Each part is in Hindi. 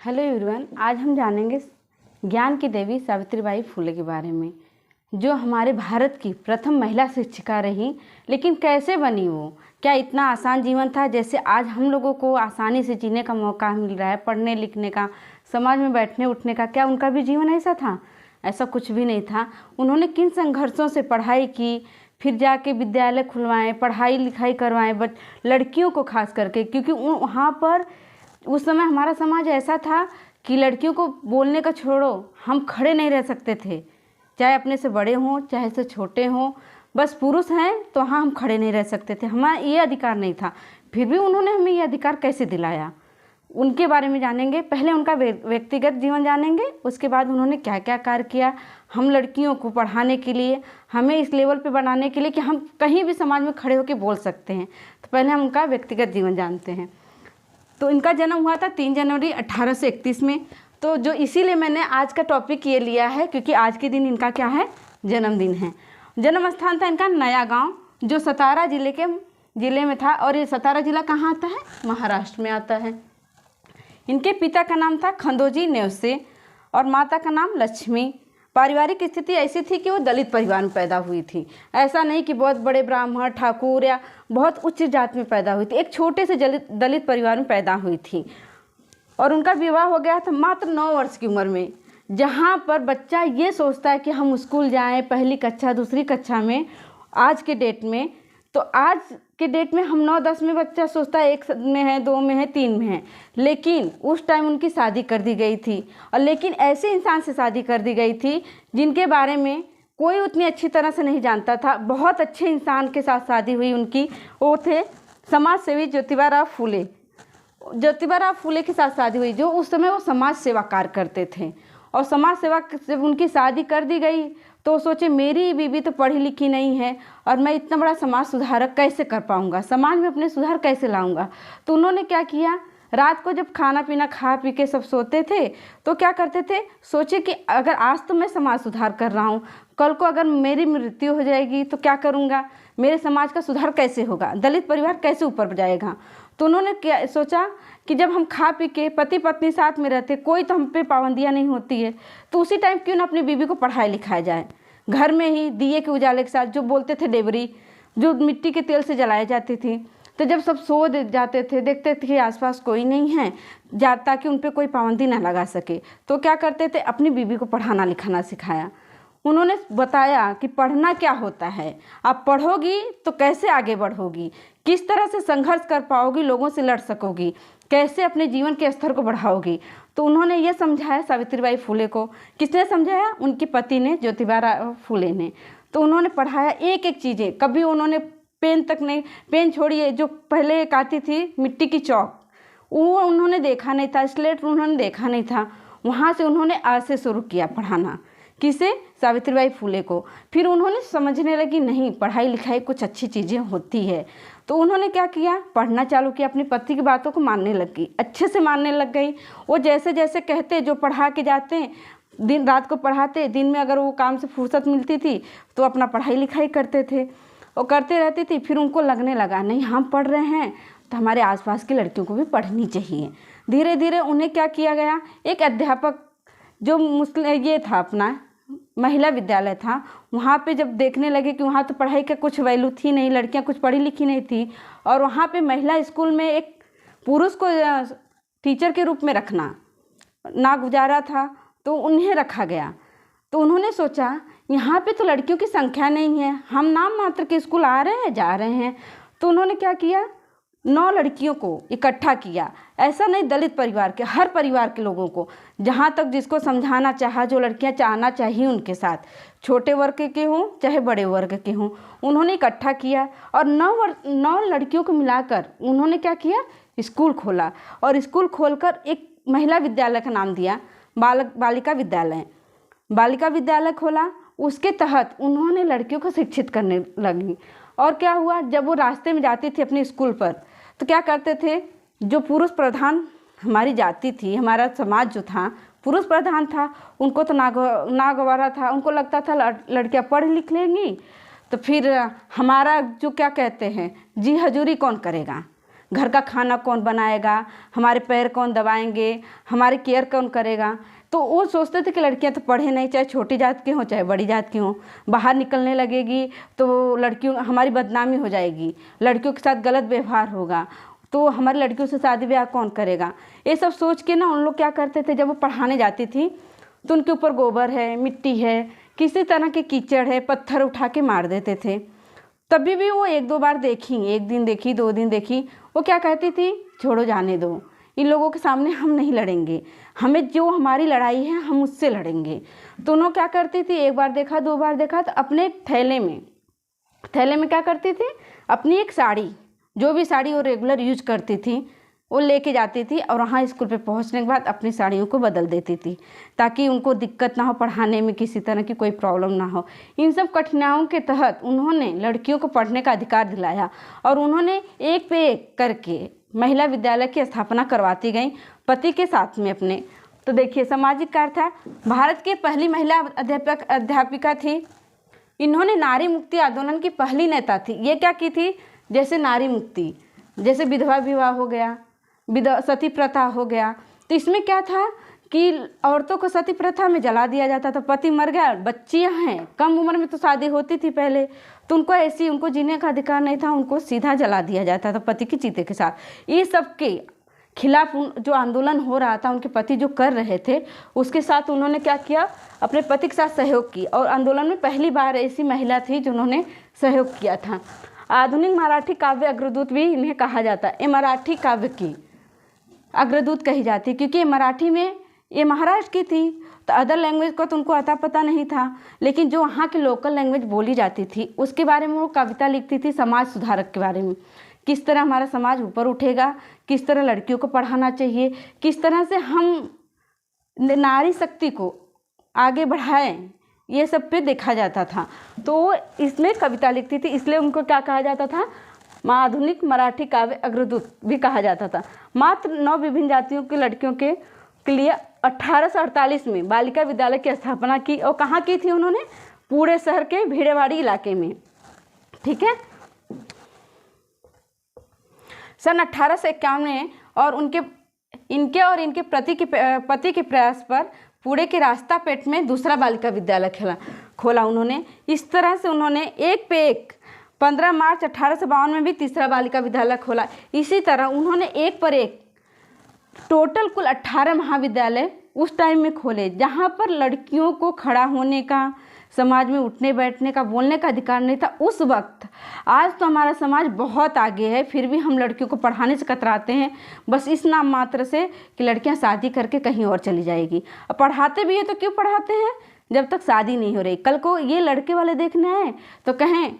हेलो एवरीवन, आज हम जानेंगे ज्ञान की देवी सावित्रीबाई फुले के बारे में, जो हमारे भारत की प्रथम महिला शिक्षिका रही। लेकिन कैसे बनी वो? क्या इतना आसान जीवन था जैसे आज हम लोगों को आसानी से जीने का मौका मिल रहा है, पढ़ने लिखने का, समाज में बैठने उठने का? क्या उनका भी जीवन ऐसा था? ऐसा कुछ भी नहीं था। उन्होंने किन संघर्षों से पढ़ाई की, फिर जाके विद्यालय खुलवाएं, पढ़ाई लिखाई करवाएं लड़कियों को खास करके, क्योंकि वहाँ पर उस समय हमारा समाज ऐसा था कि लड़कियों को बोलने का छोड़ो, हम खड़े नहीं रह सकते थे, चाहे अपने से बड़े हों चाहे से छोटे हों। बस पुरुष हैं तो हाँ, हम खड़े नहीं रह सकते थे, हमारा ये अधिकार नहीं था। फिर भी उन्होंने हमें ये अधिकार कैसे दिलाया, उनके बारे में जानेंगे। पहले उनका व्यक्तिगत जीवन जानेंगे, उसके बाद उन्होंने क्या क्या कार्य किया हम लड़कियों को पढ़ाने के लिए, हमें इस लेवल पे बनाने के लिए कि हम कहीं भी समाज में खड़े होकर बोल सकते हैं। तो पहले हम उनका व्यक्तिगत जीवन जानते हैं। तो इनका जन्म हुआ था 3 जनवरी 1831 में। तो जो इसीलिए मैंने आज का टॉपिक ये लिया है, क्योंकि आज के दिन इनका क्या है, जन्मदिन है। जन्म स्थान था इनका नया गांव, जो सतारा जिले में था। और ये सतारा जिला कहाँ आता है? महाराष्ट्र में आता है। इनके पिता का नाम था खंदोजी नेवसे और माता का नाम लक्ष्मी। पारिवारिक स्थिति ऐसी थी कि वो दलित परिवार में पैदा हुई थी। ऐसा नहीं कि बहुत बड़े ब्राह्मण ठाकुर या बहुत उच्च जाति में पैदा हुई थी, एक छोटे से दलित परिवार में पैदा हुई थी। और उनका विवाह हो गया था मात्र 9 वर्ष की उम्र में। जहाँ पर बच्चा ये सोचता है कि हम स्कूल जाएं, पहली कक्षा दूसरी कक्षा में, आज के डेट में, तो आज के डेट में हम 9-10 में बच्चा सोचता है 1 में है, 2 में है, 3 में है। लेकिन उस टाइम उनकी शादी कर दी गई थी। और लेकिन ऐसे इंसान से शादी कर दी गई थी जिनके बारे में कोई उतनी अच्छी तरह से नहीं जानता था। बहुत अच्छे इंसान के साथ शादी हुई उनकी। वो थे समाज सेवी ज्योतिबा फुले के साथ शादी हुई, जो उस समय वो समाज सेवा कार्य करते थे। और समाज सेवा से उनकी शादी कर दी गई तो सोचे मेरी बीवी तो पढ़ी लिखी नहीं है और मैं इतना बड़ा समाज सुधारक कैसे कर पाऊंगा, समाज में अपने सुधार कैसे लाऊंगा। तो उन्होंने क्या किया, रात को जब खाना पीना खा पी के सब सोते थे तो क्या करते थे, सोचे कि अगर आज तो मैं समाज सुधार कर रहा हूँ, कल को अगर मेरी मृत्यु हो जाएगी तो क्या करूँगा, मेरे समाज का सुधार कैसे होगा, दलित परिवार कैसे ऊपर जाएगा। तो उन्होंने क्या सोचा कि जब हम खा पी के पति पत्नी साथ में रहते, कोई तो हम पे पाबंदियाँ नहीं होती है, तो उसी टाइम क्यों ना अपनी बीवी को पढ़ाया लिखाया जाए। घर में ही दिए के उजाले के साथ, जो बोलते थे डेबरी, जो मिट्टी के तेल से जलाई जाती थी। तो जब सब सो जाते थे, देखते थे कि आसपास कोई नहीं है, ताकि उन पर कोई पाबंदी ना लगा सके, तो क्या करते थे, अपनी बीवी को पढ़ाना लिखाना सिखाया। उन्होंने बताया कि पढ़ना क्या होता है, आप पढ़ोगी तो कैसे आगे बढ़ोगी, किस तरह से संघर्ष कर पाओगी, लोगों से लड़ सकोगी, कैसे अपने जीवन के स्तर को बढ़ाओगी। तो उन्होंने ये समझाया सावित्रीबाई फुले को। किसने समझाया? उनके पति ने, ज्योतिबा फुले ने। तो उन्होंने पढ़ाया एक एक चीज़ें। कभी उन्होंने पेन तक नहीं, पेन छोड़िए, जो पहले एक आती थी मिट्टी की चौक, वो उन्होंने देखा नहीं था, स्लेट उन्होंने देखा नहीं था। वहाँ से उन्होंने आज से शुरू किया पढ़ाना। किसे? सावित्रीबाई फुले को। फिर उन्होंने समझने लगी नहीं, पढ़ाई लिखाई कुछ अच्छी चीज़ें होती है। तो उन्होंने क्या किया, पढ़ना चालू किया, अपने पति की बातों को मानने लग गई, अच्छे से मानने लग गई। वो जैसे जैसे कहते, जो पढ़ा के जाते, दिन रात को पढ़ाते, दिन में अगर वो काम से फुर्सत मिलती थी तो अपना पढ़ाई लिखाई करते थे, वो करते रहती थी। फिर उनको लगने लगा नहीं, हम पढ़ रहे हैं तो हमारे आसपास की लड़कियों को भी पढ़नी चाहिए। धीरे धीरे उन्हें क्या किया गया, एक अध्यापक, जो मुस्लिम ये था, अपना महिला विद्यालय था, वहाँ पे जब देखने लगे कि वहाँ तो पढ़ाई का कुछ वैल्यू थी नहीं, लड़कियाँ कुछ पढ़ी लिखी नहीं थी, और वहाँ पे महिला स्कूल में एक पुरुष को टीचर के रूप में रखना ना गुजारा था, तो उन्हें रखा गया। तो उन्होंने सोचा यहाँ पे तो लड़कियों की संख्या नहीं है, हम नाम मात्र के स्कूल आ रहे हैं जा रहे हैं। तो उन्होंने क्या किया, 9 लड़कियों को इकट्ठा किया। ऐसा नहीं, दलित परिवार के, हर परिवार के लोगों को, जहाँ तक जिसको समझाना चाहा, जो लड़कियाँ चाहना चाहिए उनके साथ, छोटे वर्ग के हों चाहे बड़े वर्ग के हों, उन्होंने इकट्ठा किया। और 9 लड़कियों को मिलाकर उन्होंने क्या किया, स्कूल खोला। और स्कूल खोलकर एक महिला विद्यालय का नाम दिया, बालिका विद्यालय खोला। उसके तहत उन्होंने लड़कियों को शिक्षित करने लगी। और क्या हुआ, जब वो रास्ते में जाती थी अपने स्कूल पर, तो क्या करते थे, जो पुरुष प्रधान हमारी जाति थी, हमारा समाज जो था पुरुष प्रधान था, उनको तो नागवारा था। उनको लगता था लड़कियां पढ़ लिख लेंगी तो फिर हमारा जो क्या कहते हैं जी हजूरी कौन करेगा, घर का खाना कौन बनाएगा, हमारे पैर कौन दबाएंगे, हमारी केयर कौन करेगा। तो वो सोचते थे कि लड़कियां तो पढ़े नहीं, चाहे छोटी जात की हों चाहे बड़ी जात की हों, बाहर निकलने लगेगी तो लड़कियों हमारी बदनामी हो जाएगी, लड़कियों के साथ गलत व्यवहार होगा, तो हमारी लड़कियों से शादी ब्याह कौन करेगा। ये सब सोच के ना उन लोग क्या करते थे, जब वो पढ़ाने जाती थी तो उनके ऊपर गोबर है, मिट्टी है, किसी तरह के कीचड़ है, पत्थर उठा के मार देते थे। तभी भी वो एक दो बार देखी, एक दिन देखी, 2 दिन देखी, वो क्या कहती थी, छोड़ो जाने दो, इन लोगों के सामने हम नहीं लड़ेंगे, हमें जो हमारी लड़ाई है हम उससे लड़ेंगे। तो उन्होंने क्या करती थी, एक बार देखा 2 बार देखा तो अपने थैले में क्या करती थी, अपनी एक साड़ी, जो भी साड़ी वो रेगुलर यूज करती थी वो लेके जाती थी और वहाँ स्कूल पे पहुँचने के बाद अपनी साड़ियों को बदल देती थी, ताकि उनको दिक्कत ना हो, पढ़ाने में किसी तरह की कोई प्रॉब्लम ना हो। इन सब कठिनाइयों के तहत उन्होंने लड़कियों को पढ़ने का अधिकार दिलाया और उन्होंने एक पे एक करके महिला विद्यालय की स्थापना करवाती गई पति के साथ में अपने। तो देखिए सामाजिक कार्य था, भारत की पहली महिला अध्यापिका थी। इन्होंने नारी मुक्ति आंदोलन की पहली नेता थी। ये क्या की थी, जैसे नारी मुक्ति, जैसे विधवा विवाह हो गया, सती प्रथा हो गया, तो इसमें क्या था कि औरतों को सती प्रथा में जला दिया जाता था। पति मर गया, बच्चियां हैं, कम उम्र में तो शादी होती थी पहले, तो उनको जीने का अधिकार नहीं था, उनको सीधा जला दिया जाता था पति की चीते के साथ। ये सब के खिलाफ जो आंदोलन हो रहा था, उनके पति जो कर रहे थे उसके साथ उन्होंने क्या किया, अपने पति के साथ सहयोग की। और आंदोलन में पहली बार ऐसी महिला थी जिन्होंने सहयोग किया था। आधुनिक मराठी काव्य अग्रदूत भी इन्हें कहा जाता है। ये मराठी काव्य की अग्रदूत कही जाती है, क्योंकि मराठी में ये महाराष्ट्र की थी, तो अदर लैंग्वेज का तो उनको अता पता नहीं था, लेकिन जो वहाँ की लोकल लैंग्वेज बोली जाती थी उसके बारे में वो कविता लिखती थी, समाज सुधारक के बारे में, किस तरह हमारा समाज ऊपर उठेगा, किस तरह लड़कियों को पढ़ाना चाहिए, किस तरह से हम नारी शक्ति को आगे बढ़ाएं, ये सब पे देखा जाता था। तो इसमें कविता लिखती थी, इसलिए उनको क्या कहा जाता था, आधुनिक मराठी काव्य अग्रदूत भी कहा जाता था। मात्र 9 विभिन्न जातियों की लड़कियों के लिए 1848 में बालिका विद्यालय की स्थापना की। और कहाँ की थी उन्होंने, पूरे शहर के भीड़ेवाड़ी इलाके में। ठीक है, सन 1851 में और इनके पति के प्रयास पर पुणे के रास्तापेट में दूसरा बालिका विद्यालय खोला उन्होंने। इस तरह से उन्होंने एक पे एक 15 मार्च 1852 में भी तीसरा बालिका विद्यालय खोला। इसी तरह उन्होंने एक पर एक टोटल कुल 18 महाविद्यालय उस टाइम में खोले, जहाँ पर लड़कियों को खड़ा होने का, समाज में उठने बैठने का, बोलने का अधिकार नहीं था उस वक्त। आज तो हमारा समाज बहुत आगे है, फिर भी हम लड़कियों को पढ़ाने से कतराते हैं, बस इस नाम मात्र से कि लड़कियां शादी करके कहीं और चली जाएगी। अब पढ़ाते भी है तो क्यों पढ़ाते हैं, जब तक शादी नहीं हो रही। कल को ये लड़के वाले देखने आए तो कहें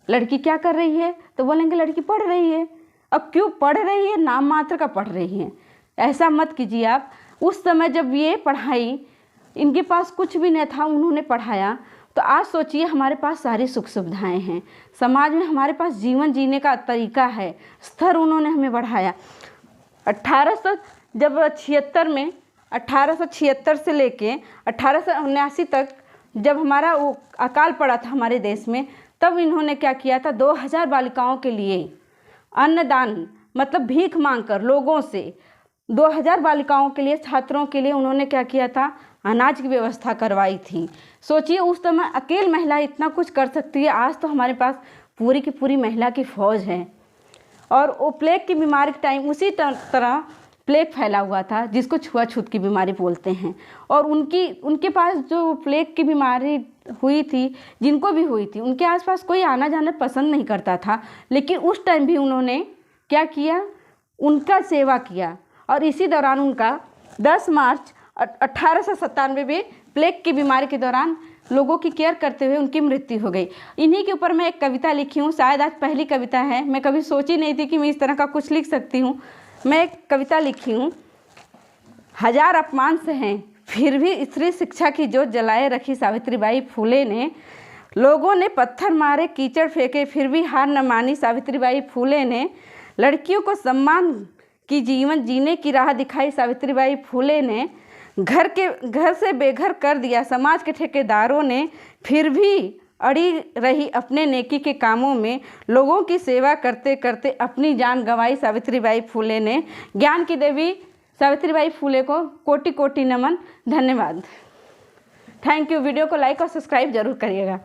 लड़की क्या कर रही है, तो बोलेंगे लड़की पढ़ रही है। अब क्यों पढ़ रही है, नाम मात्र का पढ़ रही है। ऐसा मत कीजिए आप। उस समय जब ये पढ़ाई, इनके पास कुछ भी नहीं था, उन्होंने पढ़ाया, तो आज सोचिए हमारे पास सारी सुख सुविधाएं हैं, समाज में हमारे पास जीवन जीने का तरीका है, स्तर उन्होंने हमें बढ़ाया। 1876 से लेके 1879 तक जब हमारा वो अकाल पड़ा था हमारे देश में, तब इन्होंने क्या किया था, 2000 बालिकाओं के लिए अन्नदान, मतलब भीख मांगकर लोगों से 2000 बालिकाओं के लिए, छात्रों के लिए उन्होंने क्या किया था, अनाज की व्यवस्था करवाई थी। सोचिए उस समय अकेली महिला इतना कुछ कर सकती है। आज तो हमारे पास पूरी की पूरी महिला की फौज है। और वो प्लेग की बीमारी के टाइम उसी तरह प्लेग फैला हुआ था, जिसको छुआछूत की बीमारी बोलते हैं। और उनके पास जो प्लेग की बीमारी हुई थी, जिनको भी हुई थी, उनके आसपास कोई आना जाना पसंद नहीं करता था, लेकिन उस टाइम भी उन्होंने क्या किया, उनका सेवा किया। और इसी दौरान उनका 10 मार्च 1897 में प्लेग की बीमारी के दौरान लोगों की केयर करते हुए उनकी मृत्यु हो गई। इन्हीं के ऊपर मैं एक कविता लिखी हूँ, शायद आज पहली कविता है, मैं कभी सोची नहीं थी कि मैं इस तरह का कुछ लिख सकती हूँ। मैं एक कविता लिखी हूँ, 1000 अपमान से हैं फिर भी स्त्री शिक्षा की जोत जलाए रखी सावित्रीबाई फूले ने, लोगों ने पत्थर मारे कीचड़ फेंके फिर भी हार न मानी सावित्रीबाई फूले ने, लड़कियों को सम्मान की जीवन जीने की राह दिखाई सावित्रीबाई फूले ने, घर से बेघर कर दिया समाज के ठेकेदारों ने, फिर भी अड़ी रही अपने नेकी के कामों में, लोगों की सेवा करते करते अपनी जान गंवाई सावित्रीबाई फुले ने। ज्ञान की देवी सावित्रीबाई फुले को कोटि कोटि नमन। धन्यवाद। Thank you. वीडियो को लाइक और सब्सक्राइब जरूर करिएगा।